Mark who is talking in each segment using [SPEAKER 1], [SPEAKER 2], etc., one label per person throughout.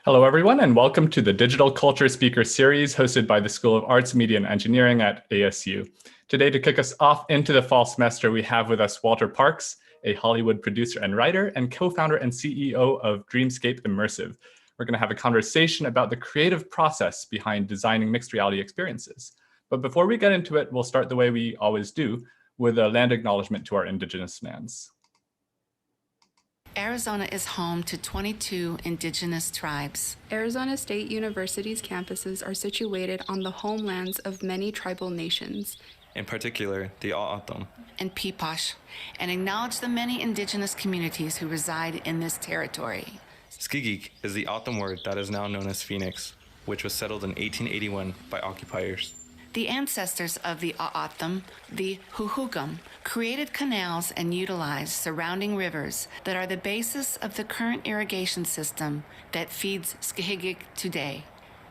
[SPEAKER 1] Hello, everyone, and welcome to the Digital Culture Speaker Series hosted by the School of Arts, Media, and Engineering at ASU. Today, to kick us off into the fall semester, we have with us Walter Parks, a Hollywood producer and writer, and co-founder and CEO of Dreamscape Immersive. We're going to have a conversation about the creative process behind designing mixed reality experiences. But before we get into it, we'll start the way we always do, with a land acknowledgement to our Indigenous lands.
[SPEAKER 2] Arizona is home to 22 indigenous tribes.
[SPEAKER 3] Arizona State University's campuses are situated on the homelands of many tribal nations.
[SPEAKER 4] In particular, the O'odham
[SPEAKER 2] and Peepash, and acknowledge the many indigenous communities who reside in this territory.
[SPEAKER 4] Skigik is the O'odham word that is now known as Phoenix, which was settled in 1881 by occupiers.
[SPEAKER 2] The ancestors of the O'odham, the Huhugam, created canals and utilized surrounding rivers that are the basis of the current irrigation system that feeds Skigik today.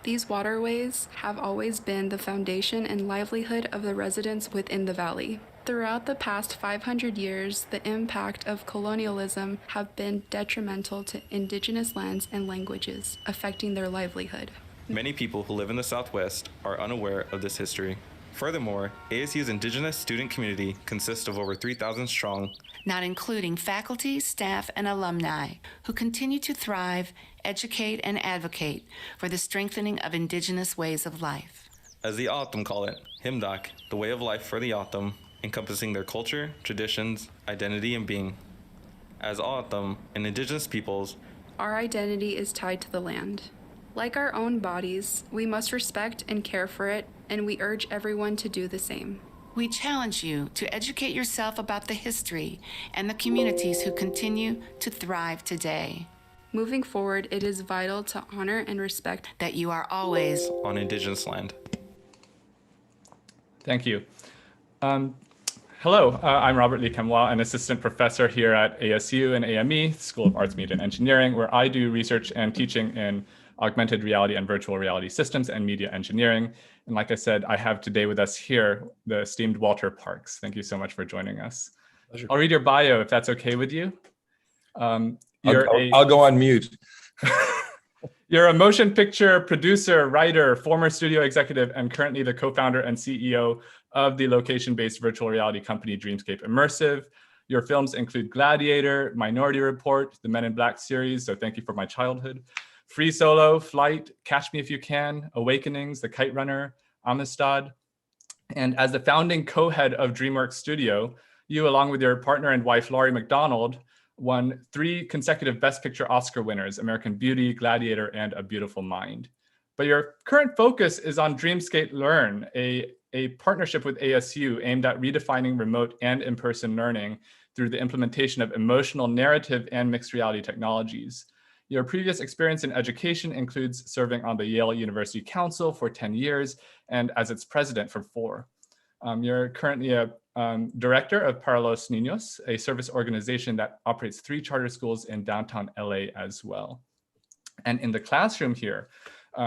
[SPEAKER 3] These waterways have always been the foundation and livelihood of the residents within the valley. Throughout the past 500 years, the impact of colonialism have been detrimental to indigenous lands and languages, affecting their livelihood.
[SPEAKER 4] Many people who live in the Southwest are unaware of this history. Furthermore, ASU's indigenous student community consists of over 3,000 strong,
[SPEAKER 2] not including faculty, staff, and alumni, who continue to thrive, educate, and advocate for the strengthening of indigenous ways of life.
[SPEAKER 4] As the O'odham call it, Himdak, the way of life for the O'odham, encompassing their culture, traditions, identity, and being. As O'odham and indigenous peoples,
[SPEAKER 3] our identity is tied to the land. Like our own bodies, we must respect and care for it, and we urge everyone to do the same.
[SPEAKER 2] We challenge you to educate yourself about the history and the communities who continue to thrive today.
[SPEAKER 3] Moving forward, it is vital to honor and respect
[SPEAKER 2] that you are always
[SPEAKER 4] on indigenous land.
[SPEAKER 1] Thank you. Hello, I'm Robert LiKamWa, an assistant professor here at ASU and AME, School of Arts, Media, and Engineering, where I do research and teaching in augmented reality and virtual reality systems and media engineering. And like I said, I have today with us here the esteemed Walter Parks. Thank you so much for joining us. Pleasure. I'll read your bio if that's okay with you.
[SPEAKER 5] I'll go on mute.
[SPEAKER 1] You're a motion picture producer, writer, former studio executive, and currently the co-founder and CEO of the location-based virtual reality company Dreamscape Immersive. Your films include Gladiator, Minority Report, the Men in Black series, so thank you for my childhood, Free Solo, Flight, Catch Me If You Can, Awakenings, The Kite Runner, Amistad. And as the founding co-head of DreamWorks Studio, you, along with your partner and wife, Laurie McDonald, won 3 consecutive Best Picture Oscar winners, American Beauty, Gladiator, and A Beautiful Mind. But your current focus is on Dreamscape Learn, a partnership with ASU aimed at redefining remote and in-person learning through the implementation of emotional, narrative, and mixed reality technologies. Your previous experience in education includes serving on the Yale University Council for 10 years and as its president for 4. You're currently a director of Para los Niños, a service organization that operates 3 charter schools in downtown LA as well. And in the classroom here,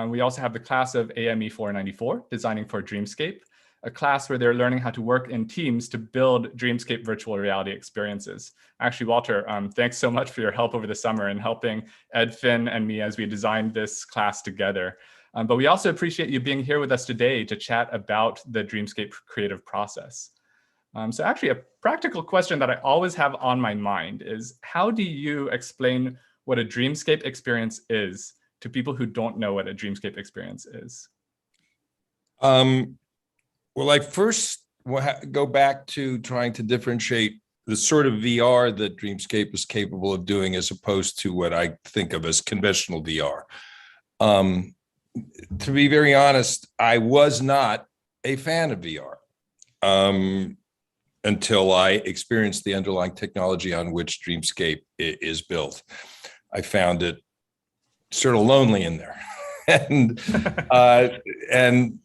[SPEAKER 1] we also have the class of AME 494, Designing for Dreamscape, a class where they're learning how to work in teams to build Dreamscape virtual reality experiences. Actually, Walter, thanks so much for your help over the summer in helping Ed, Finn, and me as we designed this class together. But we also appreciate you being here with us today to chat about the Dreamscape creative process. So actually, a practical question that I always have on my mind is, how do you explain what a Dreamscape experience is to people who don't know what a Dreamscape experience is?
[SPEAKER 5] Well, I first go back to trying to differentiate the sort of VR that Dreamscape is capable of doing as opposed to what I think of as conventional VR. To be very honest, I was not a fan of VR until I experienced the underlying technology on which Dreamscape is built. I found it sort of lonely in there. And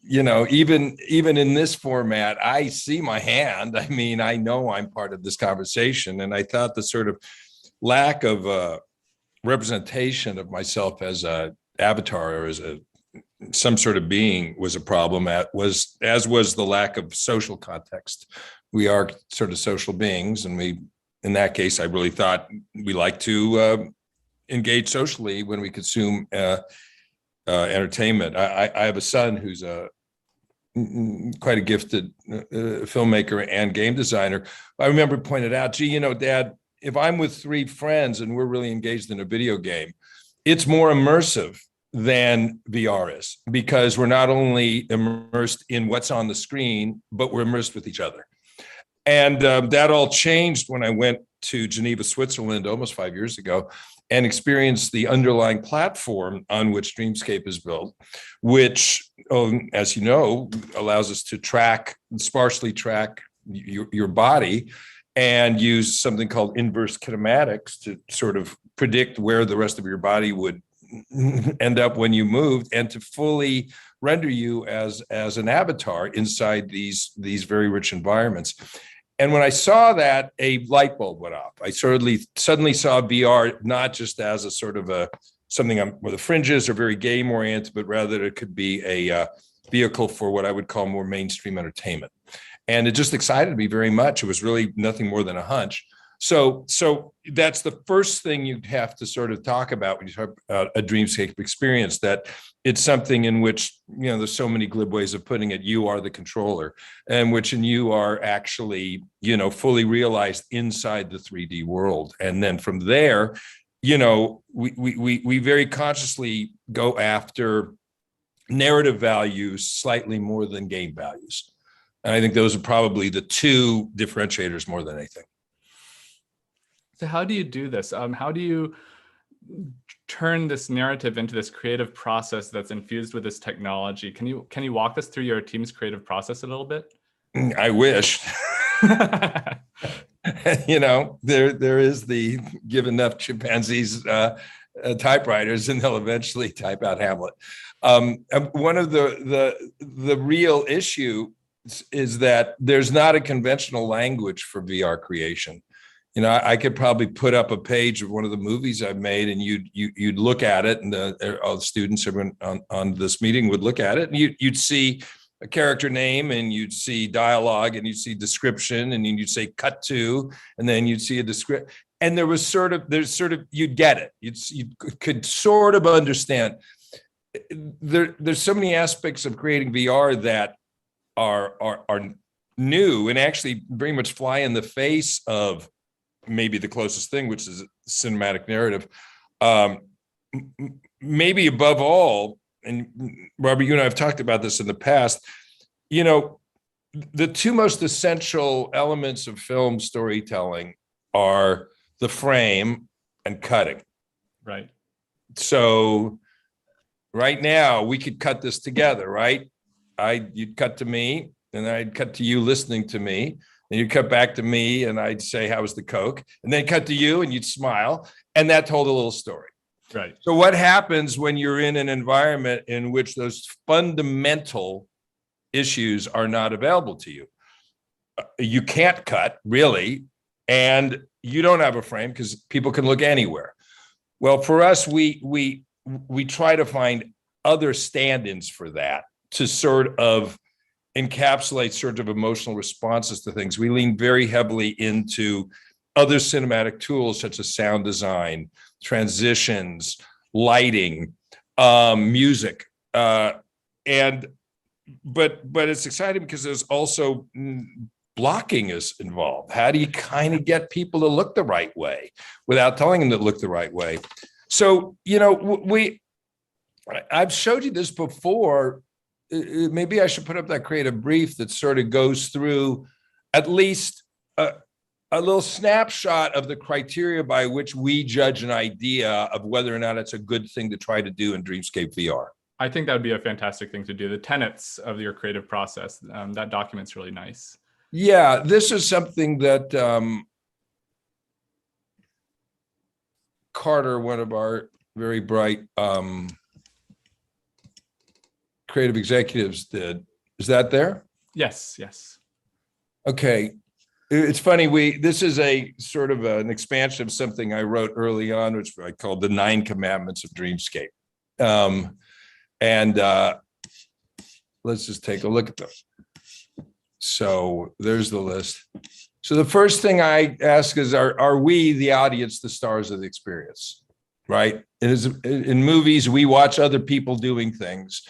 [SPEAKER 5] you know, even in this format, I see my hand. I mean, I know I'm part of this conversation, and I thought the sort of lack of representation of myself as a avatar or as some sort of being was a problem. As was the lack of social context. We are sort of social beings, and we in that case, I really thought we like to engage socially when we consume entertainment. I have a son who's quite a gifted filmmaker and game designer. I remember pointed out, gee, you know, Dad, if I'm with 3 friends and we're really engaged in a video game, it's more immersive than VR is, because we're not only immersed in what's on the screen, but we're immersed with each other. And that all changed when I went to Geneva, Switzerland, almost 5 years ago, and experienced the underlying platform on which Dreamscape is built, which, as you know, allows us to sparsely track your body and use something called inverse kinematics to sort of predict where the rest of your body would end up when you moved, and to fully render you as an avatar inside these very rich environments. And when I saw that, a light bulb went off. I suddenly saw VR not just as a sort of something where the fringes are very game oriented, but rather it could be a vehicle for what I would call more mainstream entertainment. And it just excited me very much. It was really nothing more than a hunch. So that's the first thing you'd have to sort of talk about when you talk about a Dreamscape experience, that it's something in which, you know, there's so many glib ways of putting it. You are the controller, and which in you are actually, you know, fully realized inside the 3D world. And then from there, you know, we very consciously go after narrative values slightly more than game values. And I think those are probably the 2 differentiators more than anything.
[SPEAKER 1] So how do you do this? How do you turn this narrative into this creative process that's infused with this technology? Can you walk us through your team's creative process a little bit?
[SPEAKER 5] I wish. You know, there is the give enough chimpanzees typewriters and they'll eventually type out Hamlet. One of the real issue is that there's not a conventional language for VR creation. You know, I could probably put up a page of one of the movies I've made, and you'd look at it, and all the students on this meeting would look at it, and you'd see a character name, and you'd see dialogue, and you'd see description, and then you'd say cut to, and then you'd see a description, and there's sort of you'd get it. You could sort of understand. There's so many aspects of creating VR that are new and actually very much fly in the face of maybe the closest thing, which is cinematic narrative. Maybe above all, and Robert, you and I have talked about this in the past, you know, the 2 most essential elements of film storytelling are the frame and cutting. Right. So right now we could cut this together, right? You'd cut to me, and I'd cut to you listening to me. And you'd cut back to me, and I'd say, how was the Coke? And then cut to you, and you'd smile. And that told a little story. Right. So what happens when you're in an environment in which those fundamental issues are not available to you? You can't cut, really, and you don't have a frame because people can look anywhere. Well, for us, we try to find other stand-ins for that to sort of encapsulate sort of emotional responses to things. We lean very heavily into other cinematic tools such as sound design, transitions, lighting, music, but it's exciting because there's also blocking is involved. How do you kind of get people to look the right way without telling them to look the right way? So, you know, I've showed you this before. Maybe I should put up that creative brief that sort of goes through at least a little snapshot of the criteria by which we judge an idea of whether or not it's a good thing to try to do in Dreamscape VR.
[SPEAKER 1] I think that would be a fantastic thing to do. The tenets of your creative process. That document's really nice.
[SPEAKER 5] Yeah, this is something that Carter, one of our very bright creative executives, did. Is that there?
[SPEAKER 1] Yes.
[SPEAKER 5] Okay. It's funny, this is a sort of an expansion of something I wrote early on, which I called the 9 Commandments of Dreamscape. Let's just take a look at them. So there's the list. So the first thing I ask is, are we, the audience, the stars of the experience, right? In movies, we watch other people doing things.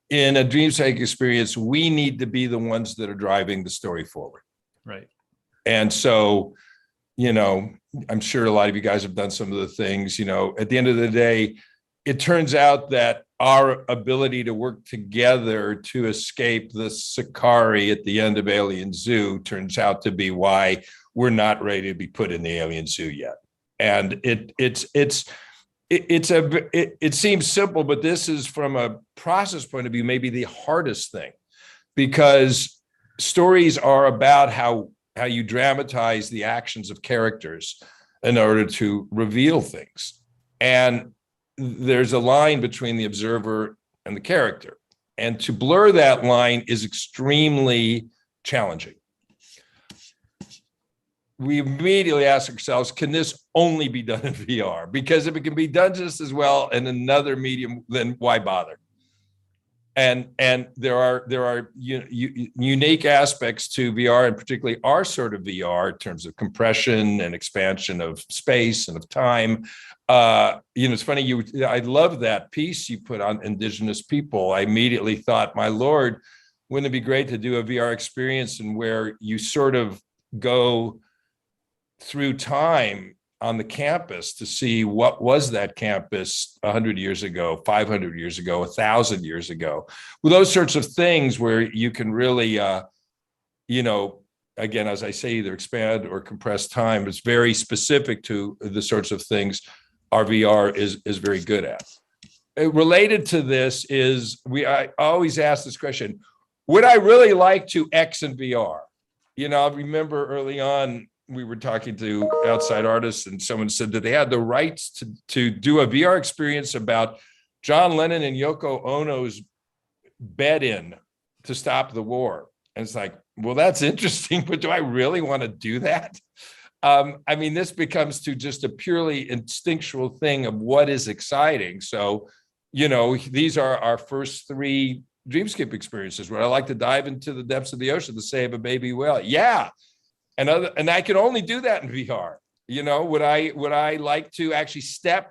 [SPEAKER 5] In a Dreamscape experience, we need to be the ones that are driving the story forward.
[SPEAKER 1] Right.
[SPEAKER 5] And so, I'm sure a lot of you guys have done some of the things, at the end of the day, it turns out that our ability to work together to escape the Sakari at the end of Alien Zoo turns out to be why we're not ready to be put in the Alien Zoo yet. And it seems simple, but this is, from a process point of view, maybe the hardest thing, because stories are about how you dramatize the actions of characters in order to reveal things. And there's a line between the observer and the character. And to blur that line is extremely challenging. We immediately ask ourselves, can this only be done in VR? Because if it can be done just as well in another medium, then why bother? And there are unique aspects to VR, and particularly our sort of VR, in terms of compression and expansion of space and of time. It's funny, I love that piece you put on Indigenous people. I immediately thought, my Lord, wouldn't it be great to do a VR experience and where you sort of go through time on the campus to see what was that campus 100 years ago, 500 years ago, 1,000 years ago. Well, those sorts of things where you can really, again, as I say, either expand or compress time. It's very specific to the sorts of things our VR is very good at. Related to this is, I always ask this question, would I really like to X in VR? I remember early on, we were talking to outside artists, and someone said that they had the rights to do a VR experience about John Lennon and Yoko Ono's bed-in to stop the war. And it's like, well, that's interesting, but do I really want to do that? This becomes to just a purely instinctual thing of what is exciting. So, these are our first 3 Dreamscape experiences. Would I like to dive into the depths of the ocean to save a baby whale? Yeah. And I can only do that in VR. Would I like to actually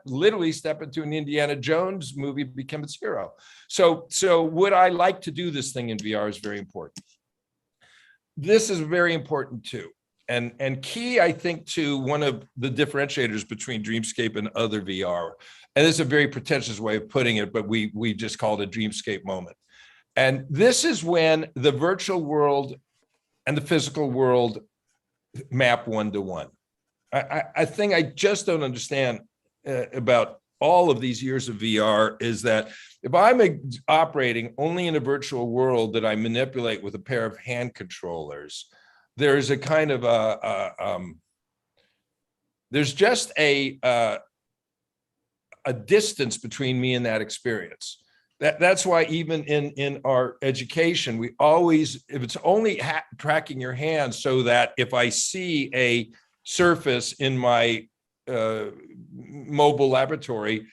[SPEAKER 5] literally step into an Indiana Jones movie, become its hero? So would I like to do this thing in VR is very important. This is very important too. And key, I think, to one of the differentiators between Dreamscape and other VR. And this is a very pretentious way of putting it, but we just call it a Dreamscape moment. And this is when the virtual world and the physical world map one-to-one. I think I just don't understand about all of these years of VR is that if I'm operating only in a virtual world that I manipulate with a pair of hand controllers, there's a kind of there's just a distance between me and that experience. That's why even in our education, we always, if it's only tracking your hand, so that if I see a surface in my mobile laboratory,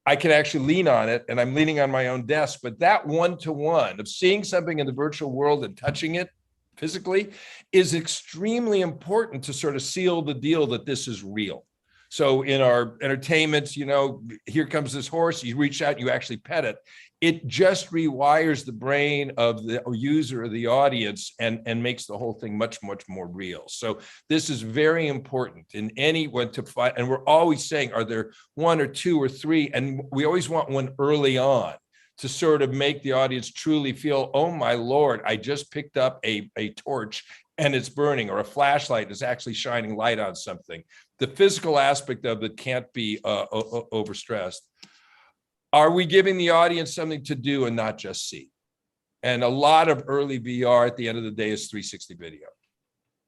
[SPEAKER 5] I can actually lean on it, and I'm leaning on my own desk. But that one-to-one of seeing something in the virtual world and touching it physically is extremely important to sort of seal the deal that this is real. So in our entertainments, here comes this horse, you reach out, you actually pet it. It just rewires the brain of the user or the audience and makes the whole thing much, much more real. So this is very important in anyone to find. And we're always saying, are there 1 or 2 or 3? And we always want one early on to sort of make the audience truly feel, oh my Lord, I just picked up a torch and it's burning, or a flashlight is actually shining light on something. The physical aspect of it can't be overstressed. Are we giving the audience something to do and not just see? And a lot of early VR at the end of the day is 360 video.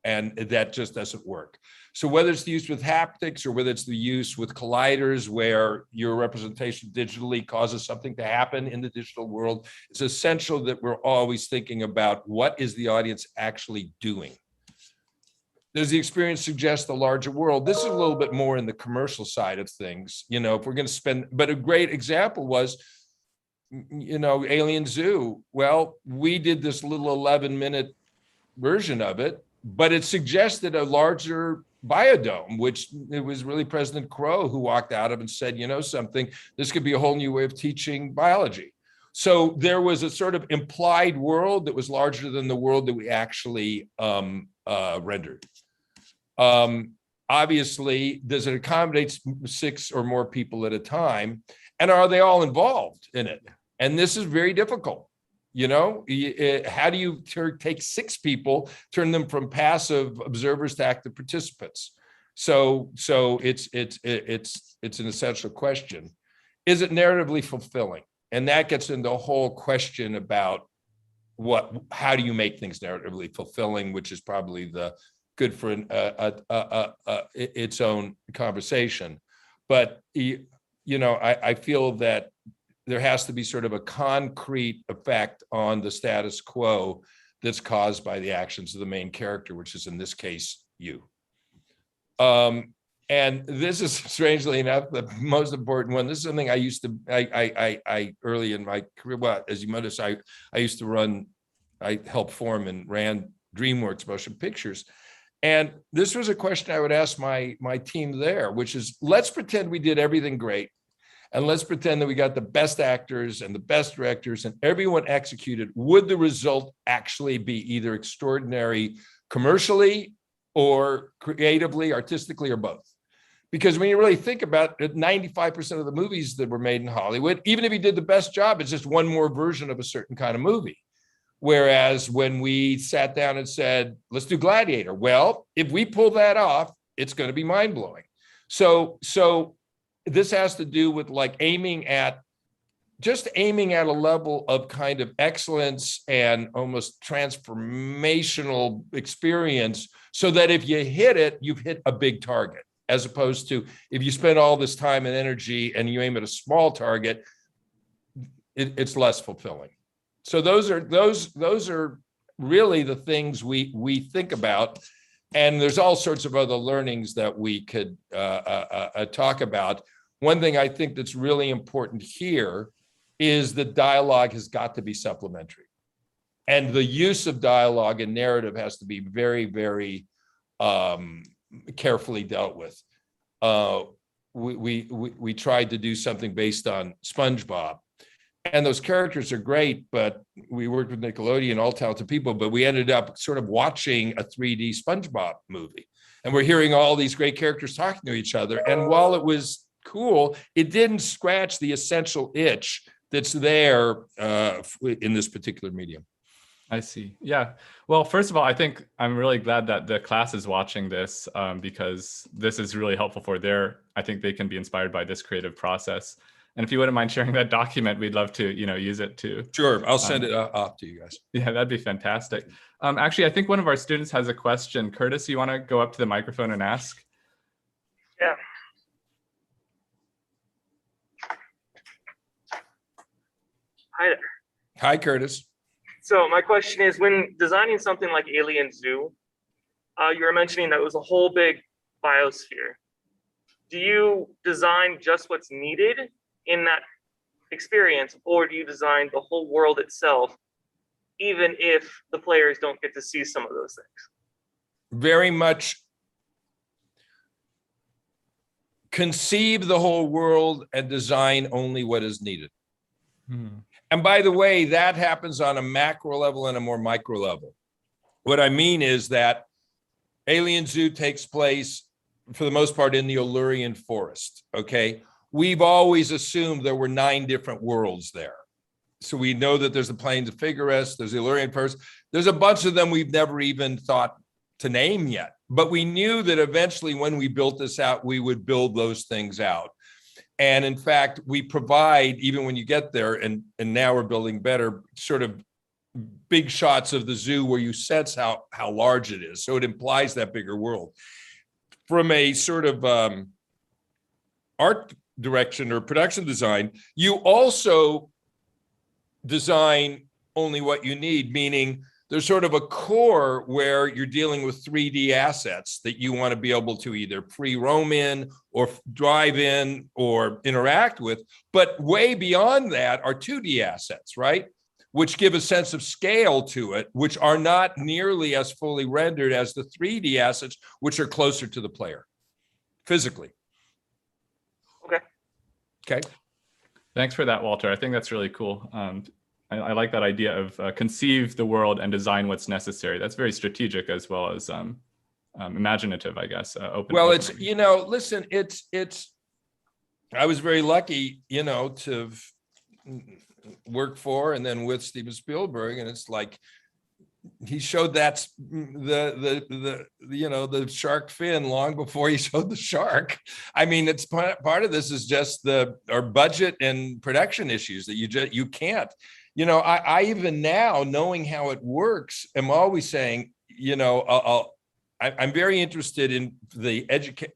[SPEAKER 5] And that just doesn't work. So whether it's the use with haptics or whether it's the use with colliders where your representation digitally causes something to happen in the digital world, it's essential that we're always thinking about what is the audience actually doing. Does the experience suggest a larger world? This is a little bit more in the commercial side of things. If we're going to spend, but a great example was, Alien Zoo. Well, we did this little 11-minute version of it, but it suggested a larger biodome, which it was really President Crow who walked out of and said, you know something, this could be a whole new way of teaching biology. So there was a sort of implied world that was larger than the world that we actually rendered. Obviously, does it accommodate 6 or more people at a time? And are they all involved in it? And this is very difficult. You know, how do you take 6 people, turn them from passive observers to active participants? So it's an essential question. Is it narratively fulfilling? And that gets into a whole question about how do you make things narratively fulfilling, which is probably the good for its own conversation. But you know, I feel that there has to be sort of a concrete effect on the status quo that's caused by the actions of the main character, which is in this case you. And this is, strangely enough, the most important one. This is something I used to, I early in my career, well, as you notice, I used to I helped form and ran DreamWorks Motion Pictures. And this was a question I would ask my team there, which is, let's pretend we did everything great. And let's pretend that we got the best actors and the best directors and everyone executed. Would the result actually be either extraordinary commercially or creatively, artistically, or both? Because when you really think about it, 95% of the movies that were made in Hollywood, even if you did the best job, it's just one more version of a certain kind of movie. Whereas when we sat down and said, let's do Gladiator, well, if we pull that off, it's going to be mind-blowing. So this has to do with like aiming at a level of kind of excellence and almost transformational experience, so that if you hit it, you've hit a big target, as opposed to if you spend all this time and energy and you aim at a small target, it's less fulfilling. So those are really the things we think about. And there's all sorts of other learnings that we could talk about. One thing I think that's really important here is that dialogue has got to be supplementary. And the use of dialogue and narrative has to be very, very carefully dealt with. We tried to do something based on SpongeBob. And those characters are great, but we worked with Nickelodeon, all talented people, but we ended up sort of watching a 3D SpongeBob movie. And we're hearing all these great characters talking to each other. And while it was cool, it didn't scratch the essential itch that's there in this particular medium.
[SPEAKER 1] I see. Yeah. Well, first of all, I think I'm really glad that the class is watching this because this is really helpful for I think they can be inspired by this creative process. And if you wouldn't mind sharing that document, we'd love to, use it too.
[SPEAKER 5] Sure, I'll send it off to you guys.
[SPEAKER 1] Yeah, that'd be fantastic. Actually, I think one of our students has a question. Curtis, you want to go up to the microphone and ask?
[SPEAKER 6] Yeah. Hi there.
[SPEAKER 5] Hi, Curtis.
[SPEAKER 6] So my question is, when designing something like Alien Zoo, you were mentioning that it was a whole big biosphere. Do you design just what's needed in that experience, or do you design the whole world itself, even if the players don't get to see some of those things?
[SPEAKER 5] Very much conceive the whole world and design only what is needed. And by the way, that happens on a macro level and a more micro level. What I mean is that Alien Zoo takes place, for the most part, in the Illyrian forest, okay? We've always assumed there were 9 different worlds there. So we know that there's the Plains of Figueres, there's the Illyrian forest. There's a bunch of them we've never even thought to name yet. But we knew that eventually when we built this out, we would build those things out. And in fact, we provide, even when you get there, and now we're building better, sort of big shots of the zoo where you sense how large it is. So it implies that bigger world. From a sort of art direction or production design, you also design only what you need, meaning there's sort of a core where you're dealing with 3D assets that you want to be able to either pre-roam in or drive in or interact with. But way beyond that are 2D assets, right? which give a sense of scale to it, which are not nearly as fully rendered as the 3D assets, which are closer to the player physically.
[SPEAKER 6] Okay.
[SPEAKER 5] Okay.
[SPEAKER 1] Thanks for that, Walter. I think that's really cool. I like that idea of conceive the world and design what's necessary. That's very strategic as well as imaginative, I guess.
[SPEAKER 5] Well, it's, listen, it's, I was very lucky, to work for and then with Steven Spielberg, and it's like he showed that's the shark fin long before he showed the shark. I mean, it's part of this is just our budget and production issues that you can't. I even now, knowing how it works, am always saying, I'm very interested in the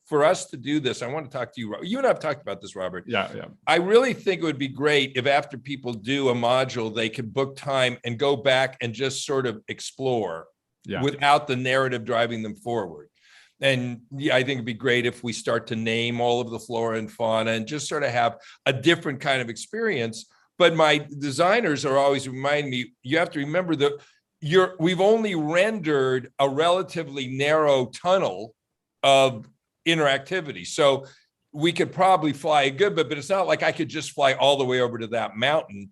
[SPEAKER 5] for us to do this. I want to talk to you. You and I have talked about this, Robert.
[SPEAKER 1] Yeah.
[SPEAKER 5] I really think it would be great if after people do a module, they could book time and go back and just sort of explore without the narrative driving them forward. And I think it'd be great if we start to name all of the flora and fauna and just sort of have a different kind of experience. But my designers are always reminding me, you have to remember that we've only rendered a relatively narrow tunnel of interactivity. So we could probably fly a good bit, but it's not like I could just fly all the way over to that mountain,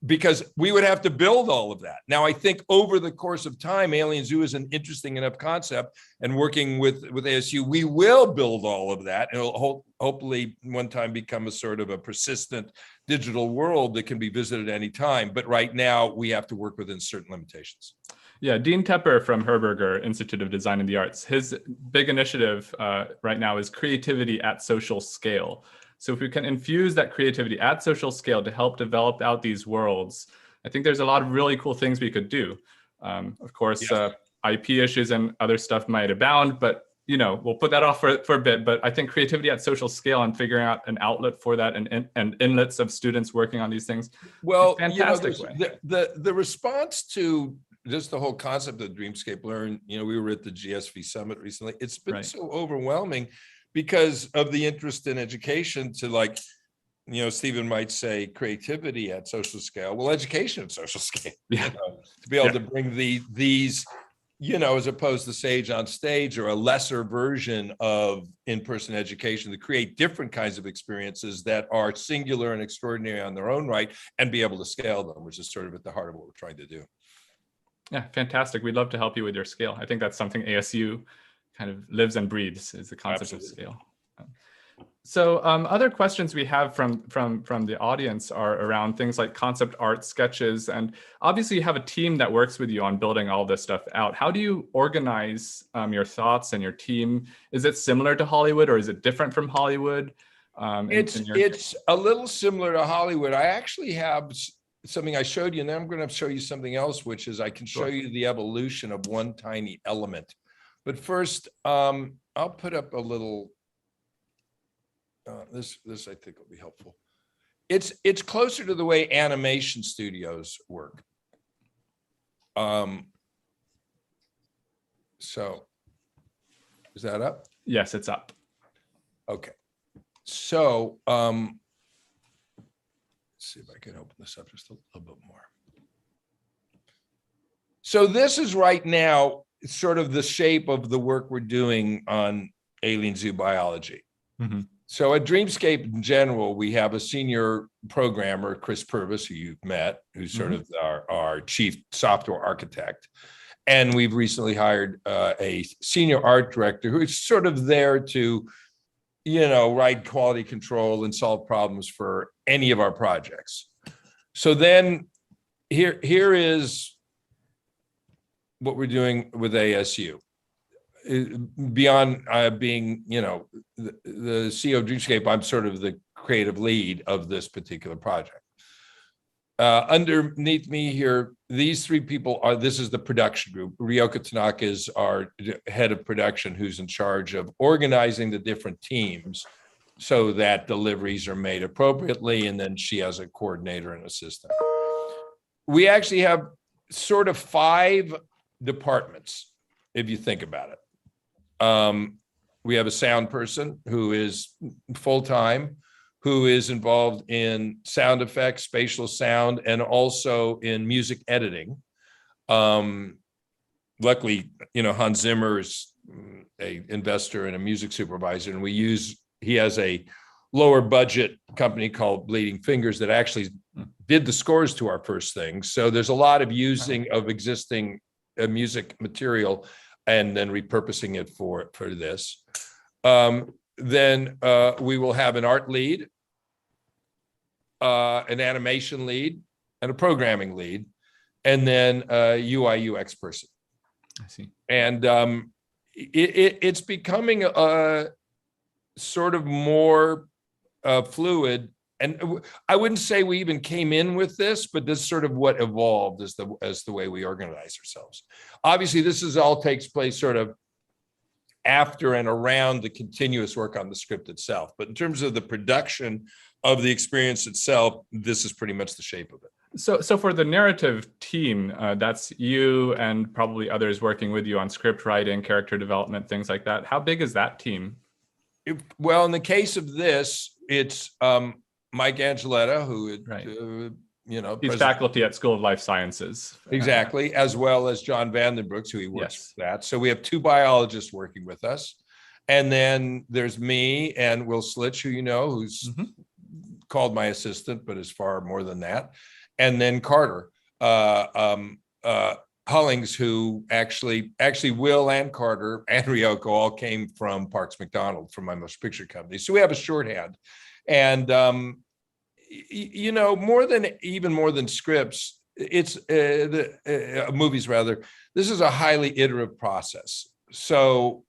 [SPEAKER 5] because we would have to build all of that. Now, I think over the course of time, Alien Zoo is an interesting enough concept, and working with ASU, we will build all of that. And it'll hopefully one time become a sort of a persistent digital world that can be visited any time. But right now we have to work within certain limitations.
[SPEAKER 1] Yeah, Dean Tepper from Herberger Institute of Design and the Arts, his big initiative right now is creativity at social scale. So if we can infuse that creativity at social scale to help develop out these worlds, I think there's a lot of really cool things we could do. Of course, yes. IP issues and other stuff might abound, but we'll put that off for a bit. But I think creativity at social scale and figuring out an outlet for that and inlets of students working on these things.
[SPEAKER 5] Well,
[SPEAKER 1] fantastic way.
[SPEAKER 5] The response to just the whole concept of Dreamscape Learn, we were at the GSV Summit recently. It's been so overwhelming because of the interest in education to Stephen might say creativity at social scale. Well, education at social scale, to be able to bring these, as opposed to Sage on stage or a lesser version of in-person education, to create different kinds of experiences that are singular and extraordinary on their own right and be able to scale them, which is sort of at the heart of what we're trying to do.
[SPEAKER 1] Yeah, fantastic. We'd love to help you with your scale. I think that's something ASU kind of lives and breathes, is the concept of scale. So other questions we have from the audience are around things like concept art sketches. And obviously you have a team that works with you on building all this stuff out. How do you organize your thoughts and your team? Is it similar to Hollywood or is it different from Hollywood?
[SPEAKER 5] It's a little similar to Hollywood. I actually have something I showed you, and then I'm going to show you something else, which is I can show you the evolution of one tiny element. But first, I'll put up a little, this I think will be helpful. It's closer to the way animation studios work. So is that up?
[SPEAKER 1] Yes, it's up.
[SPEAKER 5] Okay. So let's see if I can open this up just a little bit more. So this is right now sort of the shape of the work we're doing on alien zoo biology. Mm-hmm. So at Dreamscape in general, we have a senior programmer, Chris Purvis, who you've met, who's sort of our chief software architect. And we've recently hired a senior art director who is sort of there to, write quality control and solve problems for any of our projects. So then here is what we're doing with ASU. Beyond being, the CEO of Dreamscape, I'm sort of the creative lead of this particular project. Underneath me here, these three people this is the production group. Ryoka Tanaka is our head of production, who's in charge of organizing the different teams so that deliveries are made appropriately. And then she has a coordinator and assistant. We actually have sort of 5 departments, if you think about it. We have a sound person who is full-time. who is involved in sound effects, spatial sound, and also in music editing. Luckily, Hans Zimmer is a investor and a music supervisor, and he has a lower budget company called Bleeding Fingers that actually did the scores to our first thing. So there's a lot of using of existing music material and then repurposing it for this. Then we will have an art lead, an animation lead, and a programming lead, and then a UI UX person.
[SPEAKER 1] I see.
[SPEAKER 5] And it's becoming sort of more fluid. And I wouldn't say we even came in with this, but this is sort of what evolved as the way we organize ourselves. Obviously, this all takes place sort of after and around the continuous work on the script itself. But in terms of the production of the experience itself, this is pretty much the shape of it.
[SPEAKER 1] So for the narrative team, that's you and probably others working with you on script writing, character development, things like that. How big is that team?
[SPEAKER 5] Well, in the case of this, it's Mike Angeletta, who,
[SPEAKER 1] He's faculty at School of Life Sciences.
[SPEAKER 5] Exactly, as well as John Vandenbrooks, who he works with that. So we have 2 biologists working with us. And then there's me and Will Slitch, who who's called my assistant, but is far more than that. And then Carter Hullings, who actually Will and Carter and Ryoko all came from Parks McDonald, from my motion picture company. So we have a shorthand. And more than scripts, it's movies rather. This is a highly iterative process. So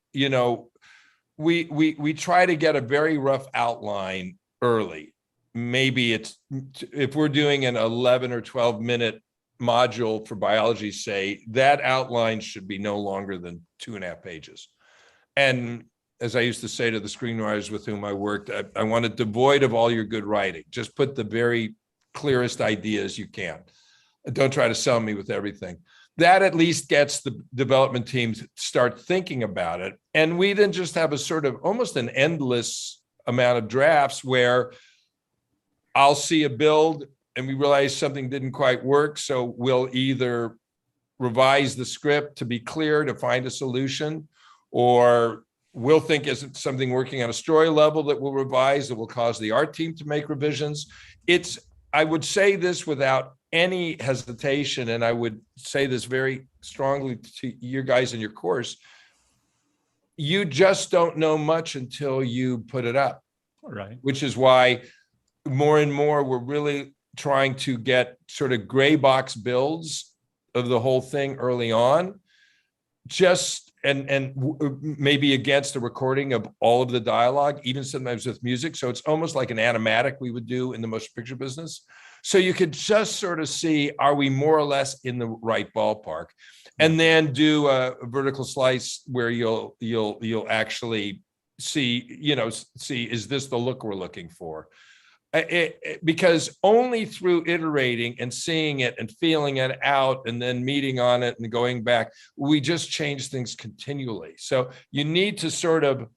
[SPEAKER 5] we try to get a very rough outline early. Maybe if we're doing an 11 or 12 minute module for biology, say, that outline should be no longer than 2.5 pages. And as I used to say to the screenwriters with whom I worked, I want it devoid of all your good writing. Just put the very clearest ideas you can. Don't try to sell me with everything. That at least gets the development teams to start thinking about it. And we then just have a sort of almost an endless amount of drafts where I'll see a build and we realize something didn't quite work. So we'll either revise the script to be clear, to find a solution, or we'll think isn't something working on a story level that we'll revise, that will cause the art team to make revisions. I would say this without any hesitation, and I would say this very strongly to you guys in your course, you just don't know much until you put it up.
[SPEAKER 1] Right. Which
[SPEAKER 5] is why more and more we're really trying to get sort of gray box builds of the whole thing early on, and maybe against a recording of all of the dialogue, even sometimes with music. So it's almost like an animatic we would do in the motion picture business. So you could just sort of see, are we more or less in the right ballpark? And then do a vertical slice where you'll actually see, is this the look we're looking for? Because only through iterating and seeing it and feeling it out and then meeting on it and going back, we just change things continually. So you need to sort of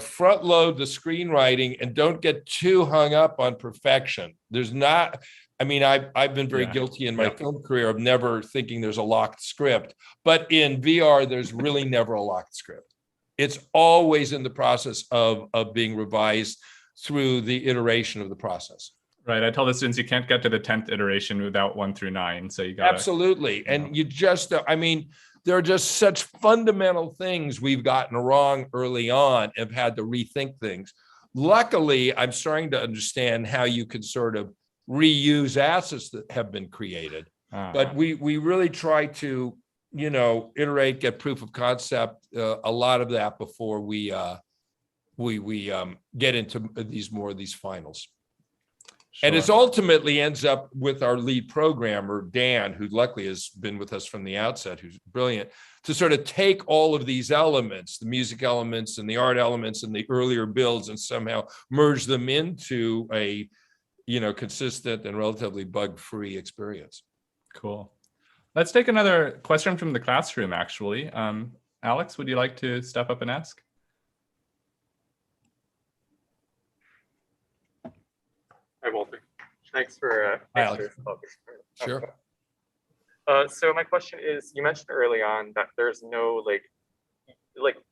[SPEAKER 5] front load the screenwriting and don't get too hung up on perfection. I've been very guilty in my film career of never thinking there's a locked script, but in VR, there's really never a locked script. It's always in the process of being revised through the iteration of the process.
[SPEAKER 1] Right. I tell the students you can't get to the 10th iteration without 1 through 9. So you got
[SPEAKER 5] absolutely. And you just, there are just such fundamental things we've gotten wrong early on and have had to rethink things. Luckily, I'm starting to understand how you can sort of reuse assets that have been created. But we really try to, iterate, get proof of concept, a lot of that before we get into these finals. Sure. And it ultimately ends up with our lead programmer, Dan, who luckily has been with us from the outset, who's brilliant, to sort of take all of these elements, the music elements and the art elements and the earlier builds, and somehow merge them into a, consistent and relatively bug-free experience.
[SPEAKER 1] Cool. Let's take another question from the classroom, actually. Alex, would you like to step up and ask?
[SPEAKER 6] Hi, Walter. Thanks for
[SPEAKER 5] Hi, Alex.
[SPEAKER 6] focus.
[SPEAKER 5] Sure.
[SPEAKER 6] So my question is, you mentioned early on that there's no like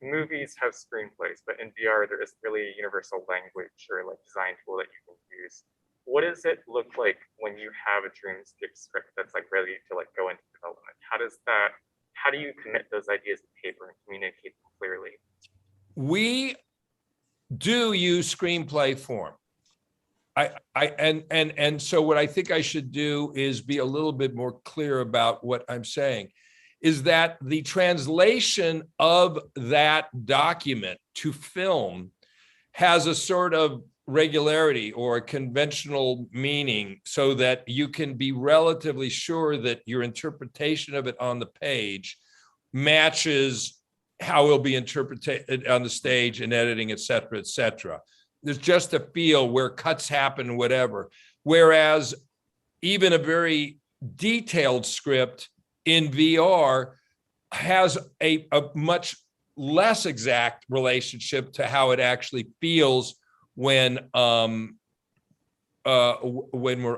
[SPEAKER 6] movies have screenplays, but in VR there isn't really a universal language or like design tool that you can use. What does it look like when you have a Dreamscape script that's like ready to like go into development? How do you commit those ideas to paper and communicate them clearly?
[SPEAKER 5] We do use screenplay form. And so what I think I should do is be a little bit more clear about what I'm saying, is that the translation of that document to film has a sort of regularity or a conventional meaning so that you can be relatively sure that your interpretation of it on the page matches how it'll be interpreted on the stage and editing, et cetera, et cetera. There's just a feel where cuts happen, whatever. Whereas even a very detailed script in VR has a much less exact relationship to how it actually feels when we're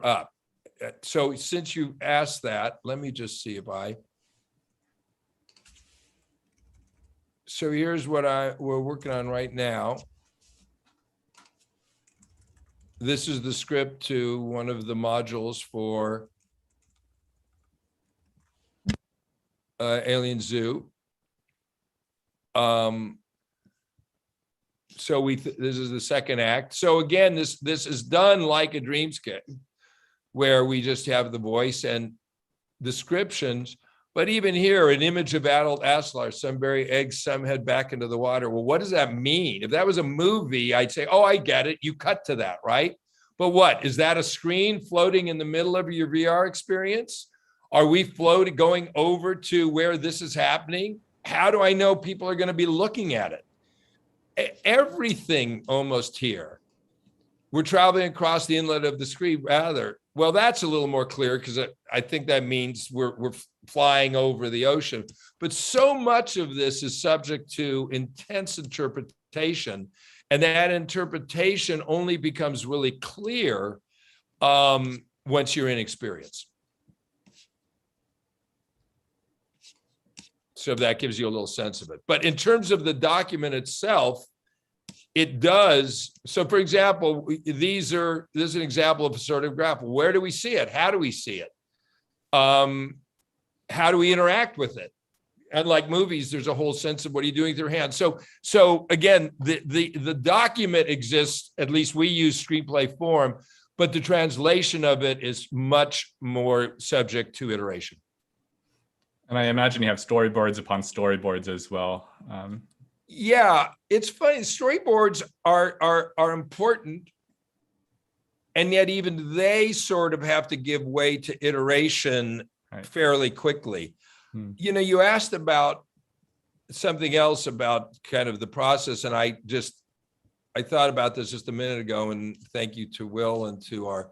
[SPEAKER 5] up. So since you asked that, let me just see if so here's what we're working on right now. This is the script to one of the modules for Alien Zoo. So this is the second act. So again, this is done like a Dreamscape, where we just have the voice and descriptions. But even here, an image of adult Aslar, some bury eggs, some head back into the water. Well, what does that mean? If that was a movie, I'd say, oh, I get it. You cut to that, right? But what, is that a screen floating in the middle of your VR experience? Are we floating, going over to where this is happening? How do I know people are going to be looking at it? Everything almost here. We're traveling across the inlet of the screen, rather. Well, that's a little more clear because I think that means we're flying over the ocean. But so much of this is subject to intense interpretation. And that interpretation only becomes really clear once you're in experience. So that gives you a little sense of it. But in terms of the document itself, it does. So for example, this is an example of a sort of graph. Where do we see it? How do we see it? How do we interact with it? Unlike movies, there's a whole sense of what are you doing with your hands. So again, the document exists, at least we use screenplay form, but the translation of it is much more subject to iteration.
[SPEAKER 1] And I imagine you have storyboards upon storyboards as well.
[SPEAKER 5] Yeah, it's funny. Storyboards are important, and yet even they sort of have to give way to iteration fairly quickly. You know, you asked about something else about kind of the process, and I thought about this just a minute ago, and thank you to Will and to our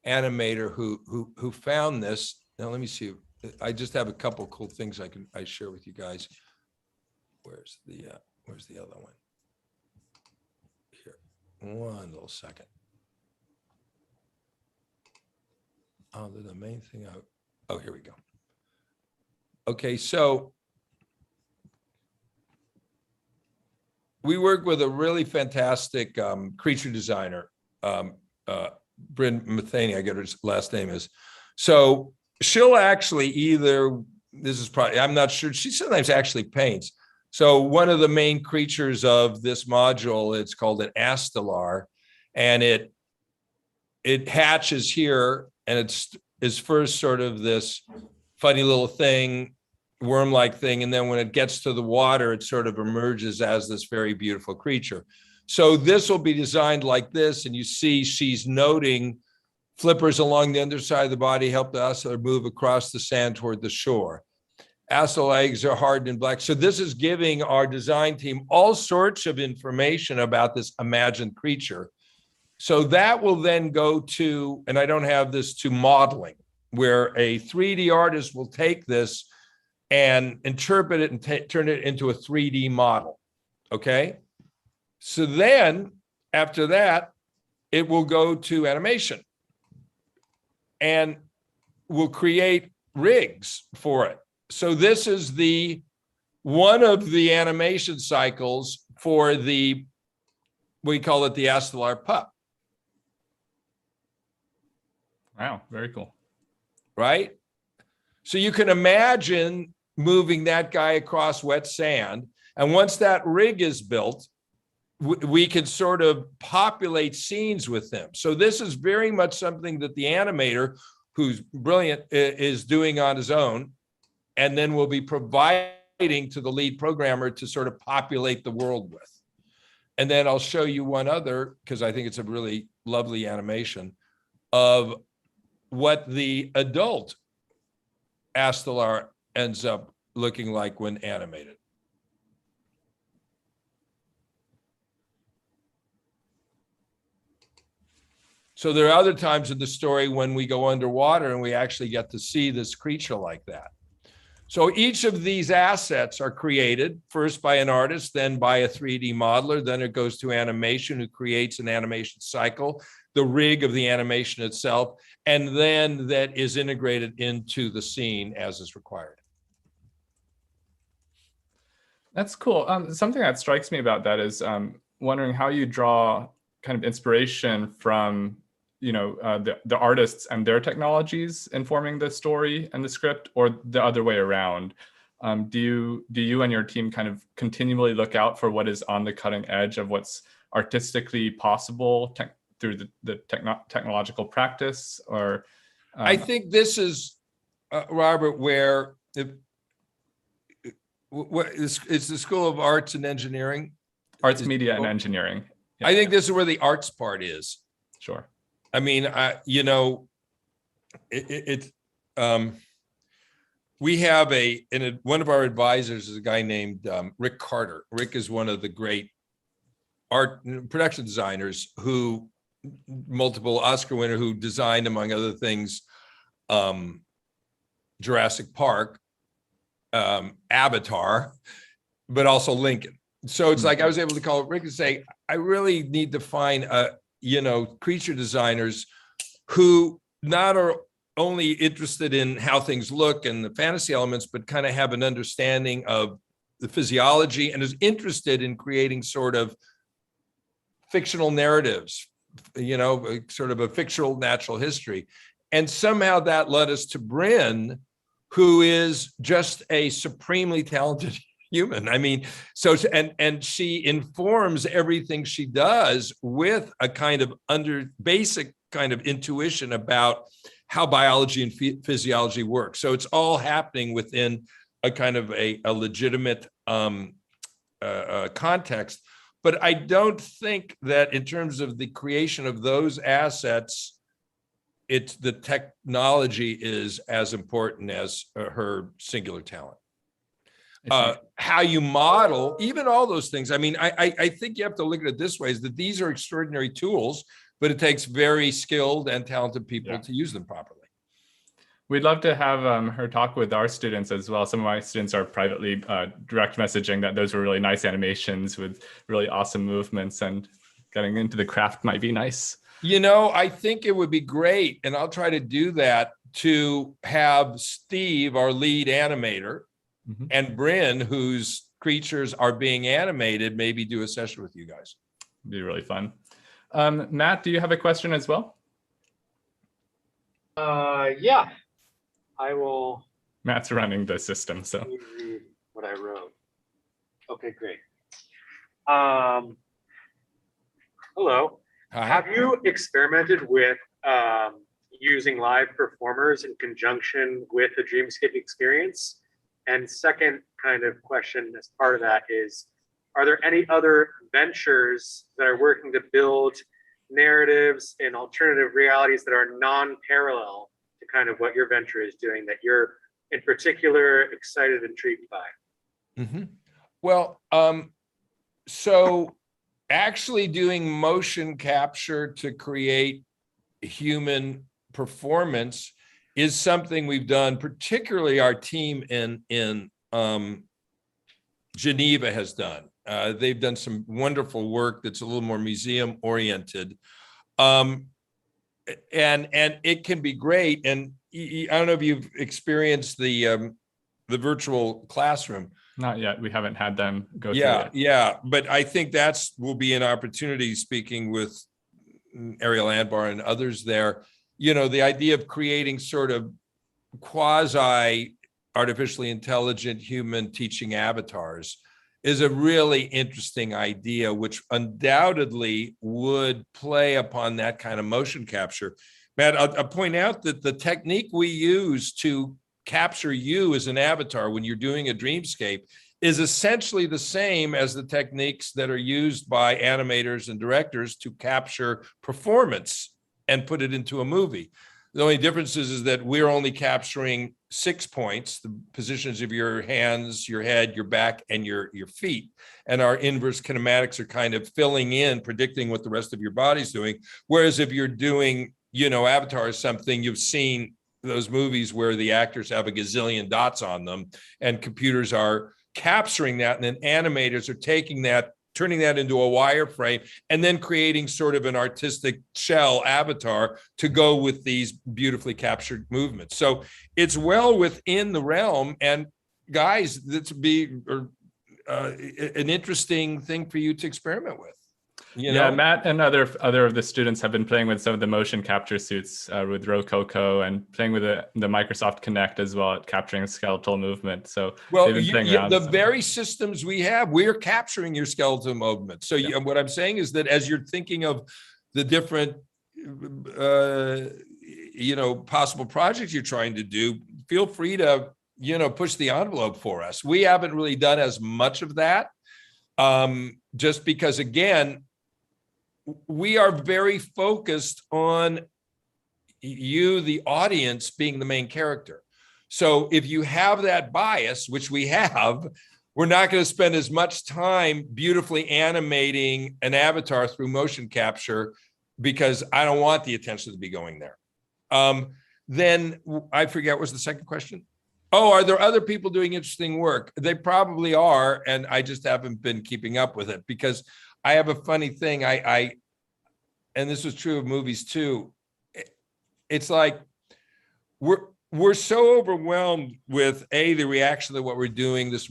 [SPEAKER 5] animator who found this. Now let me see. I just have a couple cool things I share with you guys. Where's the other one? Here, one little second. Oh, the main thing. Oh, here we go. Okay, so we work with a really fantastic creature designer, Bryn Matheny, I get her last name is. So she'll actually I'm not sure, she sometimes actually paints. So one of the main creatures of this module, it's called an astellar, and it hatches here, and it's first sort of this funny little thing, worm-like thing, and then when it gets to the water, it sort of emerges as this very beautiful creature. So this will be designed like this, and you see she's noting flippers along the underside of the body help the astellar move across the sand toward the shore. Astellar eggs are hardened and black. So this is giving our design team all sorts of information about this imagined creature. So that will then go to, and I don't have this, to modeling, where a 3D artist will take this and interpret it and turn it into a 3D model, okay? So then, after that, it will go to animation. and we'll create rigs for it. So this is one of the animation cycles for we call it the Astellar pup.
[SPEAKER 1] Wow, very cool.
[SPEAKER 5] Right? So you can imagine moving that guy across wet sand. And once that rig is built, we can sort of populate scenes with them. So this is very much something that the animator, who's brilliant, is doing on his own, and then will be providing to the lead programmer to sort of populate the world with. And then I'll show you one other, because I think it's a really lovely animation of what the adult Astellar ends up looking like when animated. So there are other times in the story when we go underwater and we actually get to see this creature like that. So each of these assets are created first by an artist, then by a 3D modeler, then it goes to animation, who creates an animation cycle, the rig of the animation itself, and then that is integrated into the scene as is required.
[SPEAKER 1] That's cool. Something that strikes me about that is wondering how you draw kind of inspiration from the artists and their technologies informing the story and the script, or the other way around. Do you and your team kind of continually look out for what is on the cutting edge of what's artistically possible through the technological practice? Or
[SPEAKER 5] I think this is Robert, where it's the School of Arts and Engineering,
[SPEAKER 1] arts, media, and engineering. Yeah.
[SPEAKER 5] I think this is where the arts part is.
[SPEAKER 1] Sure.
[SPEAKER 5] I mean, we have one of our advisors is a guy named Rick Carter. Rick is one of the great art production designers, who multiple Oscar winner, who designed, among other things, Jurassic Park, Avatar, but also Lincoln. So it's like I was able to call Rick and say, I really need to find creature designers who not are only interested in how things look and the fantasy elements, but kind of have an understanding of the physiology and is interested in creating sort of fictional narratives, sort of a fictional natural history. And somehow that led us to Bryn, who is just a supremely talented human. I mean, and she informs everything she does with a kind of basic kind of intuition about how biology and physiology work. So it's all happening within a kind of a legitimate context. But I don't think that in terms of the creation of those assets, it's the technology is as important as her singular talent. How you model, even all those things. I mean, I think you have to look at it this way, is that these are extraordinary tools, but it takes very skilled and talented people to use them properly.
[SPEAKER 1] We'd love to have her talk with our students as well. Some of my students are privately direct messaging that those were really nice animations with really awesome movements, and getting into the craft might be nice.
[SPEAKER 5] I think it would be great, and I'll try to do that, to have Steve, our lead animator, and Bryn, whose creatures are being animated, maybe do a session with you guys.
[SPEAKER 1] It'd be really fun. Matt, do you have a question as well?
[SPEAKER 7] Yeah, I will.
[SPEAKER 1] Matt's running the system, so.
[SPEAKER 7] Read what I wrote. Okay, great. Hello.
[SPEAKER 5] Hi.
[SPEAKER 7] Have you experimented with using live performers in conjunction with the Dreamscape experience? And second kind of question as part of that is, are there any other ventures that are working to build narratives and alternative realities that are non-parallel to kind of what your venture is doing, that you're in particular excited and intrigued by?
[SPEAKER 5] Well, so actually doing motion capture to create human performance is something we've done, particularly our team in Geneva has done. They've done some wonderful work that's a little more museum oriented. and it can be great. And I don't know if you've experienced the virtual classroom.
[SPEAKER 1] Not yet. We haven't had them go through
[SPEAKER 5] Yeah,
[SPEAKER 1] it.
[SPEAKER 5] yeah. But I think will be an opportunity, speaking with Ariel Anbar and others there, the idea of creating sort of quasi artificially intelligent human teaching avatars is a really interesting idea, which undoubtedly would play upon that kind of motion capture. Matt, I'll point out that the technique we use to capture you as an avatar when you're doing a dreamscape is essentially the same as the techniques that are used by animators and directors to capture performance and put it into a movie. The only difference is that we're only capturing 6 points, the positions of your hands, your head, your back, and your feet. And our inverse kinematics are kind of filling in, predicting what the rest of your body's doing. Whereas if you're doing, Avatar or something, you've seen those movies where the actors have a gazillion dots on them and computers are capturing that, and then animators are taking that, turning that into a wireframe, and then creating sort of an artistic shell avatar to go with these beautifully captured movements. So it's well within the realm. And guys, that's an interesting thing for you to experiment with.
[SPEAKER 1] Yeah, Matt and other of the students have been playing with some of the motion capture suits with Rococo and playing with the Microsoft Kinect as well at capturing skeletal movement. So they've been playing around
[SPEAKER 5] the very systems we have, we're capturing your skeletal movement. So what I'm saying is that as you're thinking of the different, possible projects you're trying to do, feel free to, push the envelope for us. We haven't really done as much of that, just because, again, we are very focused on you, the audience, being the main character. So if you have that bias, which we have, we're not going to spend as much time beautifully animating an avatar through motion capture because I don't want the attention to be going there. Then I forget, what was the second question? Oh, are there other people doing interesting work? They probably are, and I just haven't been keeping up with it because I have a funny thing. And this was true of movies too. It's like we're so overwhelmed with the reaction to what we're doing, this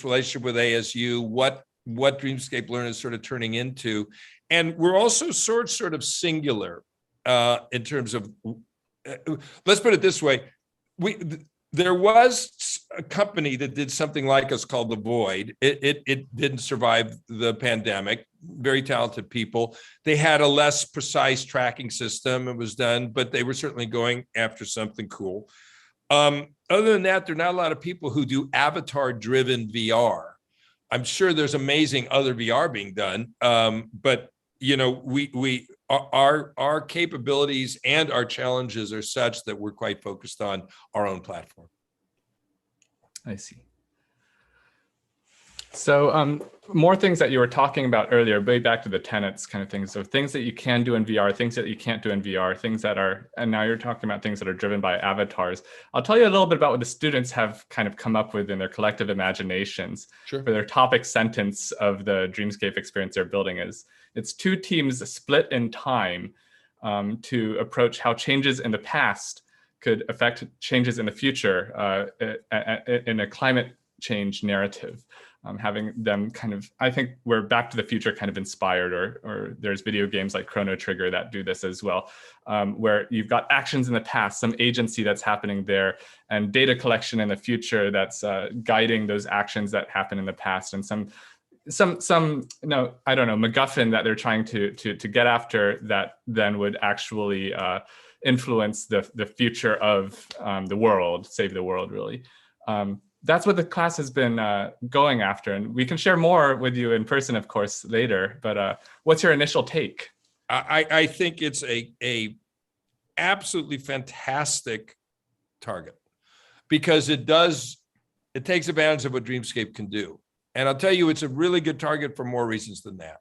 [SPEAKER 5] relationship with ASU, what Dreamscape Learn is sort of turning into, and we're also sort of singular in terms of. Let's put it this way: there was a company that did something like us called The Void. It didn't survive the pandemic. Very talented people. They had a less precise tracking system. It was done, but they were certainly going after something cool. Other than that, there are not a lot of people who do avatar-driven VR. I'm sure there's amazing other VR being done, but our capabilities and our challenges are such that we're quite focused on our own platform.
[SPEAKER 1] I see. So more things that you were talking about earlier, way back to the tenets kind of things. So things that you can do in VR, things that you can't do in VR, things that are, and now you're talking about things that are driven by avatars. I'll tell you a little bit about what the students have kind of come up with in their collective imaginations.
[SPEAKER 5] Sure.
[SPEAKER 1] For their topic sentence of the Dreamscape experience they're building is, it's 2 teams split in time to approach how changes in the past could affect changes in the future in a climate change narrative. Having them kind of, I think we're Back to the Future kind of inspired, or there's video games like Chrono Trigger that do this as well, where you've got actions in the past, some agency that's happening there, and data collection in the future that's guiding those actions that happen in the past, and some MacGuffin that they're trying to get after that then would actually influence the future of the world, save the world, really. That's what the class has been going after, and we can share more with you in person, of course, later. But what's your initial take?
[SPEAKER 5] I think it's a absolutely fantastic target because it takes advantage of what Dreamscape can do, and I'll tell you, it's a really good target for more reasons than that.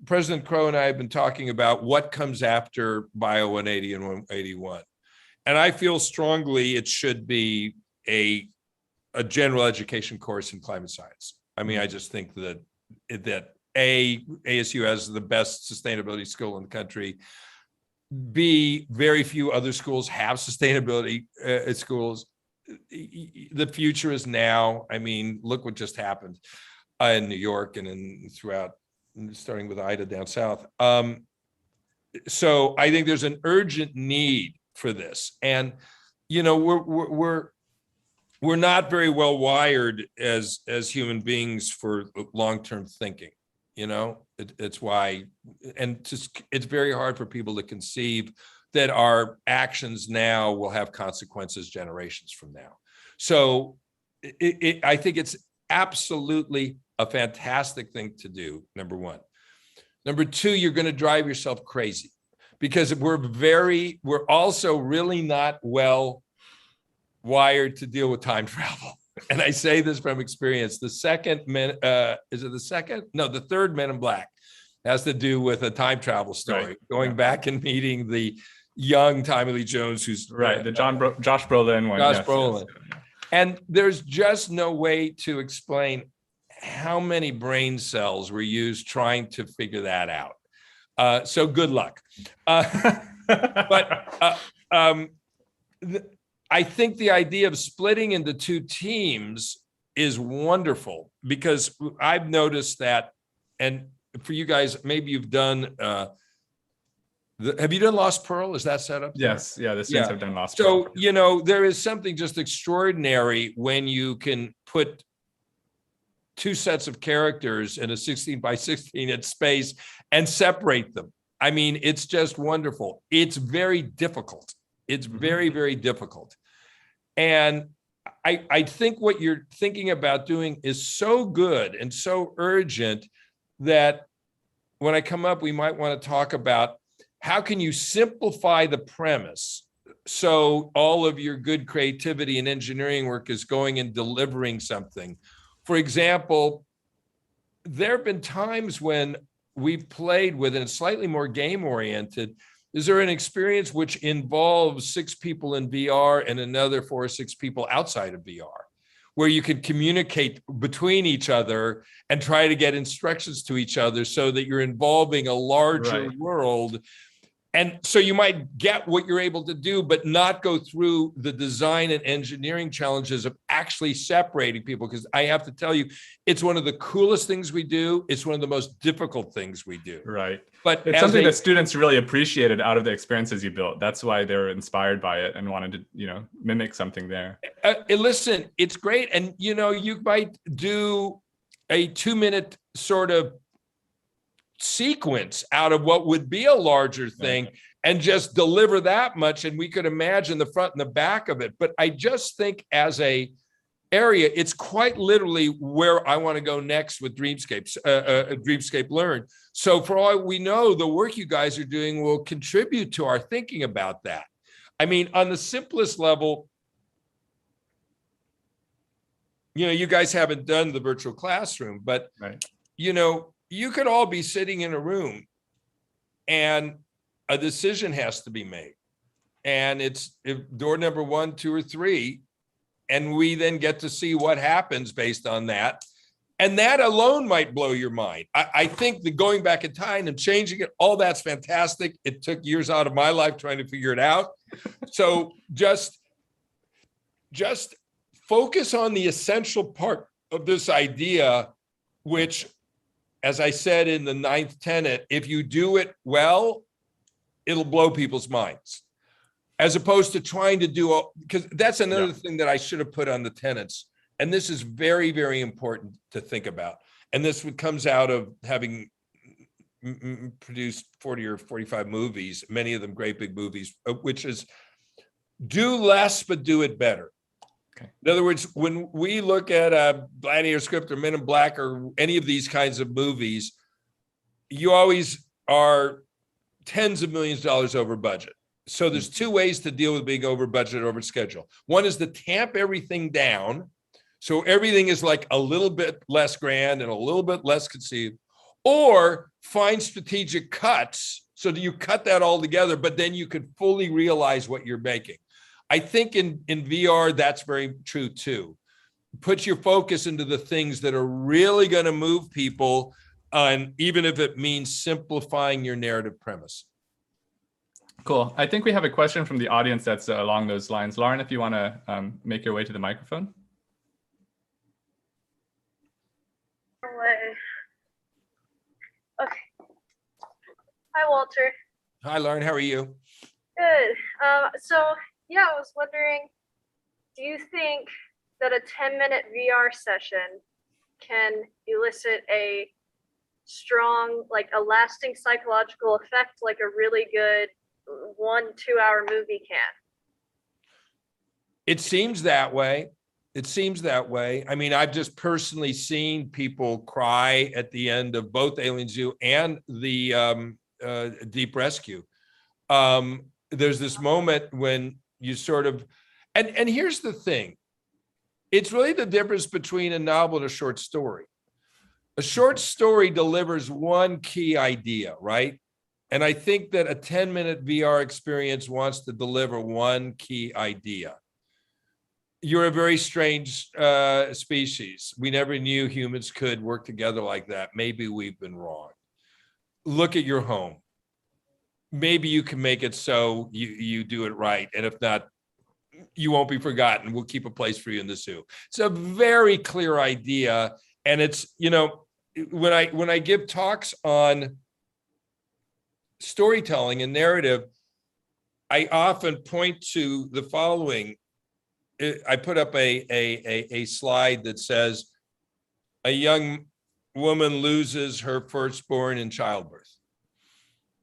[SPEAKER 5] President Crow and I have been talking about what comes after Bio 180 and 181, and I feel strongly it should be a general education course in climate science. I mean, I just think that ASU has the best sustainability school in the country. B, very few other schools have sustainability schools. The future is now. I mean, look what just happened in New York and throughout, starting with Ida down south. So I think there's an urgent need for this, and we're not very well wired as human beings for long-term thinking. It's why, and it's very hard for people to conceive that our actions now will have consequences generations from now. So I think it's absolutely a fantastic thing to do, number one. Number two, you're going to drive yourself crazy because we're also really not well wired to deal with time travel. And I say this from experience. The third Men in Black has to do with a time travel story,
[SPEAKER 1] right.
[SPEAKER 5] going back and meeting the young Tommy Lee Jones, who's
[SPEAKER 1] right, the Josh Brolin one.
[SPEAKER 5] Josh Brolin. Yes. And there's just no way to explain how many brain cells were used trying to figure that out. So good luck. I think the idea of splitting into two teams is wonderful because I've noticed that, and for you guys, maybe you've done, have you done Lost Pearl? Is that set up?
[SPEAKER 1] Yes. Yeah. The students have done Lost Pearl.
[SPEAKER 5] So, there is something just extraordinary when you can put two sets of characters in a 16 by 16 inch space and separate them. I mean, it's just wonderful. It's very difficult. It's very, very difficult. And I think what you're thinking about doing is so good and so urgent that when I come up, we might want to talk about how can you simplify the premise so all of your good creativity and engineering work is going and delivering something. For example, there have been times when we've played with, and it's slightly more game-oriented, is there an experience which involves 6 people in VR and another 4 or 6 people outside of VR, where you can communicate between each other and try to get instructions to each other so that you're involving a larger world? And so you might get what you're able to do, but not go through the design and engineering challenges of actually separating people. Because I have to tell you, it's one of the coolest things we do. It's one of the most difficult things we do.
[SPEAKER 1] Right.
[SPEAKER 5] But
[SPEAKER 1] it's something that students really appreciated out of the experiences you built. That's why they were inspired by it and wanted to, mimic something there.
[SPEAKER 5] Listen, it's great. And, you might do a 2-minute sort of sequence out of what would be a larger thing and just deliver that much, and we could imagine the front and the back of it. But I just think as a area, it's quite literally where I want to go next with Dreamscape Learn. So for all we know, the work you guys are doing will contribute to our thinking about that. I mean, on the simplest level, you guys haven't done the virtual classroom, but you could all be sitting in a room and a decision has to be made. And it's door number 1, 2, or 3. And we then get to see what happens based on that. And that alone might blow your mind. I think the going back in time and changing it, all that's fantastic. It took years out of my life trying to figure it out. So just focus on the essential part of this idea, which, as I said in the 9th tenet, if you do it well, it'll blow people's minds, as opposed to trying to do, because that's another thing that I should have put on the tenets. And this is very, very important to think about. And this comes out of having produced 40 or 45 movies, many of them great big movies, which is do less, but do it better. Okay. In other words, when we look at a Gladiator script or Men in Black or any of these kinds of movies, you always are tens of millions of dollars over budget. So there's 2 ways to deal with being over budget, over schedule. One is to tamp everything down, so everything is like a little bit less grand and a little bit less conceived, or find strategic cuts so that you cut that all together, but then you could fully realize what you're making. I think in VR, that's very true too. Put your focus into the things that are really going to move people, and even if it means simplifying your narrative premise.
[SPEAKER 1] Cool. I think we have a question from the audience that's along those lines. Lauren, if you want to make your way to the microphone.
[SPEAKER 8] Okay. Hi, Walter.
[SPEAKER 5] Hi, Lauren. How are you?
[SPEAKER 8] Good. So, yeah, I was wondering, do you think that a 10-minute VR session can elicit a strong, like a lasting psychological effect like a really good 1-2 hour movie can?
[SPEAKER 5] It seems that way. It seems that way. I mean, I've just personally seen people cry at the end of both Alien Zoo and the Deep Rescue. There's this moment when you sort of, and here's the thing. It's really the difference between a novel and a short story. A short story delivers one key idea, right? And I think that a 10-minute VR experience wants to deliver one key idea. You're a very strange species. We never knew humans could work together like that. Maybe we've been wrong. Look at your home. Maybe you can make it so you do it right. And if not, you won't be forgotten. We'll keep a place for you in the zoo. It's a very clear idea. And it's, you know, when I give talks on storytelling and narrative, I often point to the following. I put up a slide that says a young woman loses her firstborn in childbirth.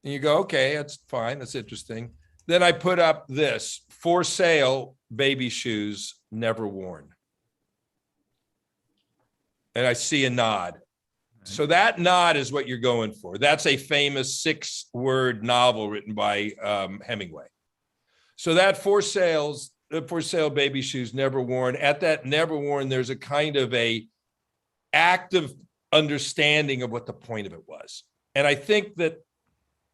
[SPEAKER 5] And you go, okay, that's fine. That's interesting. Then I put up this: for sale, baby shoes never worn. And I see a nod. So that nod is what you're going for. That's a famous 6-word novel written by Hemingway. So that for sale baby shoes never worn. At that never worn, there's a kind of a active understanding of what the point of it was. And I think that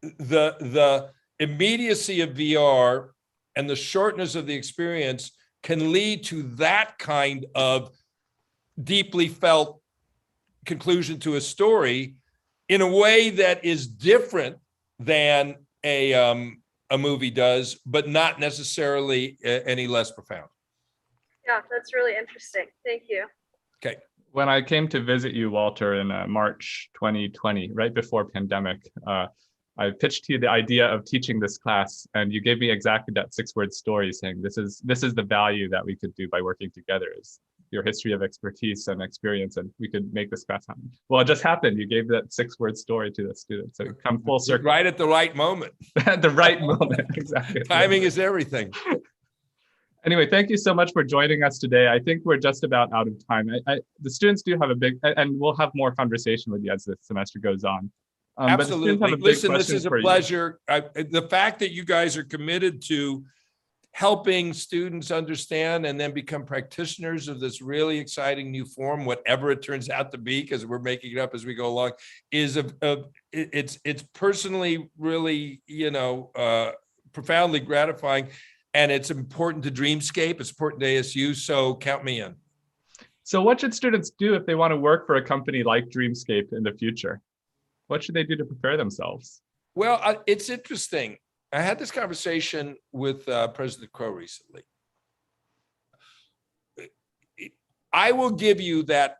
[SPEAKER 5] the immediacy of VR and the shortness of the experience can lead to that kind of deeply felt conclusion to a story in a way that is different than a movie does, but not necessarily any less profound.
[SPEAKER 8] Yeah, that's really interesting. Thank you.
[SPEAKER 5] Okay.
[SPEAKER 1] When I came to visit you, Walter, in March 2020, right before pandemic, I pitched to you the idea of teaching this class, and you gave me exactly that 6-word story saying this is the value that we could do by working together, is your history of expertise and experience, and we could make this class happen. Well, it just happened. You gave that 6-word story to the students. So come full circle.
[SPEAKER 5] Right at the right moment.
[SPEAKER 1] At the right moment, exactly.
[SPEAKER 5] Timing is everything.
[SPEAKER 1] Anyway, thank you so much for joining us today. I think we're just about out of time. The students do have a big, and we'll have more conversation with you as the semester goes on.
[SPEAKER 5] Absolutely. Listen, this is a pleasure. The fact that you guys are committed to helping students understand and then become practitioners of this really exciting new form, whatever it turns out to be, because we're making it up as we go along, is it's personally really, profoundly gratifying, and it's important to Dreamscape. It's important to ASU. So count me in.
[SPEAKER 1] So what should students do if they want to work for a company like Dreamscape in the future? What should they do to prepare themselves?
[SPEAKER 5] Well, it's interesting. I had this conversation with President Crow recently. I will give you that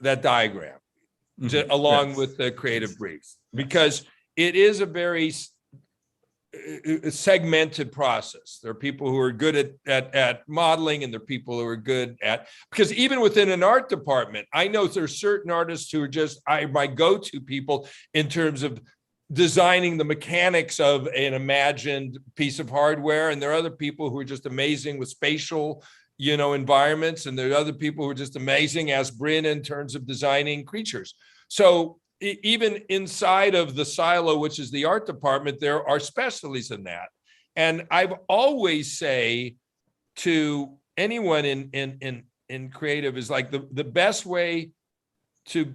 [SPEAKER 5] diagram along with the creative briefs, because it is a very segmented process. There are people who are good at modeling, and there are people who are good at, because even within an art department, I know there's certain artists who are just my go-to people in terms of designing the mechanics of an imagined piece of hardware. And there are other people who are just amazing with spatial, environments. And there are other people who are just amazing as Bryn in terms of designing creatures. So even inside of the silo, which is the art department, there are specialties in that. And I've always say to anyone in creative is like the best way to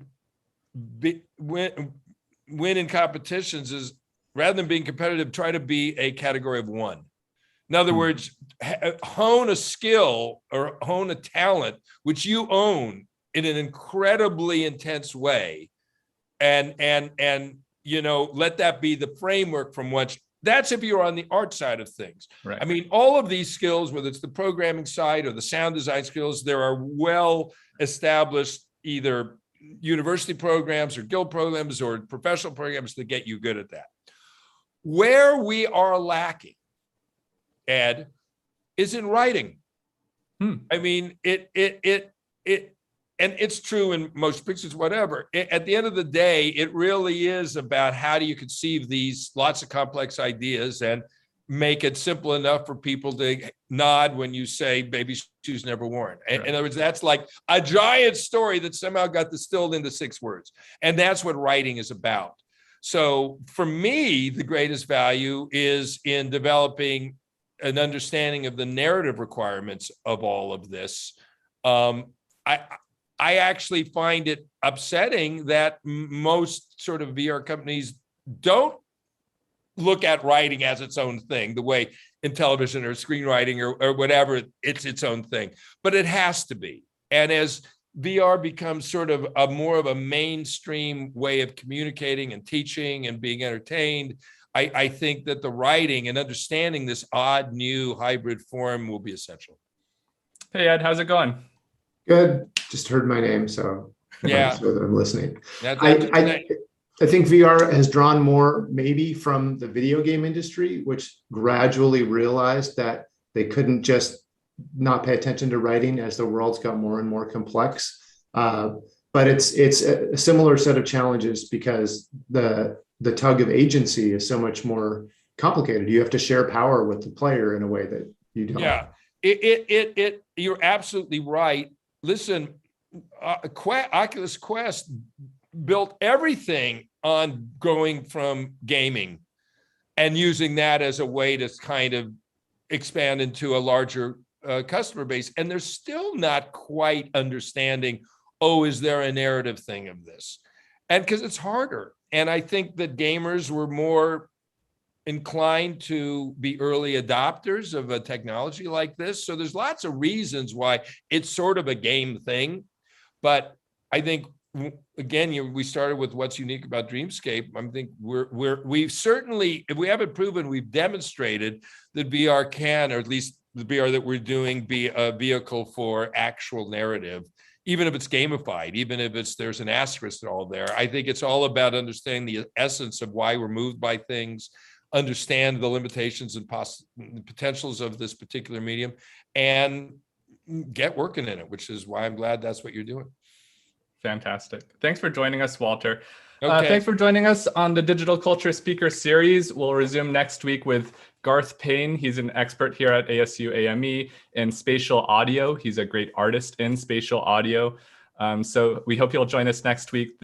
[SPEAKER 5] win in competitions is, rather than being competitive, try to be a category of one. In other words, hone a skill or hone a talent which you own in an incredibly intense way, and let that be the framework from which. That's if you're on the art side of things.
[SPEAKER 1] Right.
[SPEAKER 5] I mean, all of these skills, whether it's the programming side or the sound design skills, there are well-established either university programs or guild programs or professional programs that get you good at that. Where we are lacking, Ed, is in writing. I mean, and it's true in most pictures, whatever. At the end of the day, it really is about how do you conceive these lots of complex ideas and make it simple enough for people to nod when you say baby shoes never worn. In other words, that's like a giant story that somehow got distilled into 6 words. And that's what writing is about. So for me, the greatest value is in developing an understanding of the narrative requirements of all of this. I actually find it upsetting that most sort of VR companies don't look at writing as its own thing, the way in television or screenwriting or whatever, it's its own thing, but it has to be. And as VR becomes sort of a more of a mainstream way of communicating and teaching and being entertained, I think that the writing and understanding this odd new hybrid form will be essential.
[SPEAKER 1] Hey, Ed, how's it going?
[SPEAKER 9] Good. Just heard my name, so
[SPEAKER 5] yeah,
[SPEAKER 9] so that I'm listening.
[SPEAKER 5] I
[SPEAKER 9] think VR has drawn more maybe from the video game industry, which gradually realized that they couldn't just not pay attention to writing as the world's got more and more complex. But it's a similar set of challenges because the tug of agency is so much more complicated. You have to share power with the player in a way that you don't.
[SPEAKER 5] Yeah, you're absolutely right. Listen, Oculus Quest built everything on going from gaming and using that as a way to kind of expand into a larger customer base. And they're still not quite understanding, is there a narrative thing of this? And because it's harder. And I think that gamers were more inclined to be early adopters of a technology like this. So there's lots of reasons why it's sort of a game thing. But I think, again, we started with what's unique about Dreamscape. I think we've certainly, if we haven't proven, we've demonstrated that VR can, or at least the VR that we're doing, be a vehicle for actual narrative, even if it's gamified, even if there's an asterisk all there. I think it's all about understanding the essence of why we're moved by things, understand the limitations and potentials of this particular medium, and get working in it, which is why I'm glad that's what you're doing.
[SPEAKER 1] Fantastic. Thanks for joining us, Walter.
[SPEAKER 5] Okay.
[SPEAKER 1] Thanks for joining us on the Digital Culture Speaker Series. We'll resume next week with Garth Payne. He's an expert here at ASU AME in spatial audio. He's a great artist in spatial audio. So we hope you'll join us next week.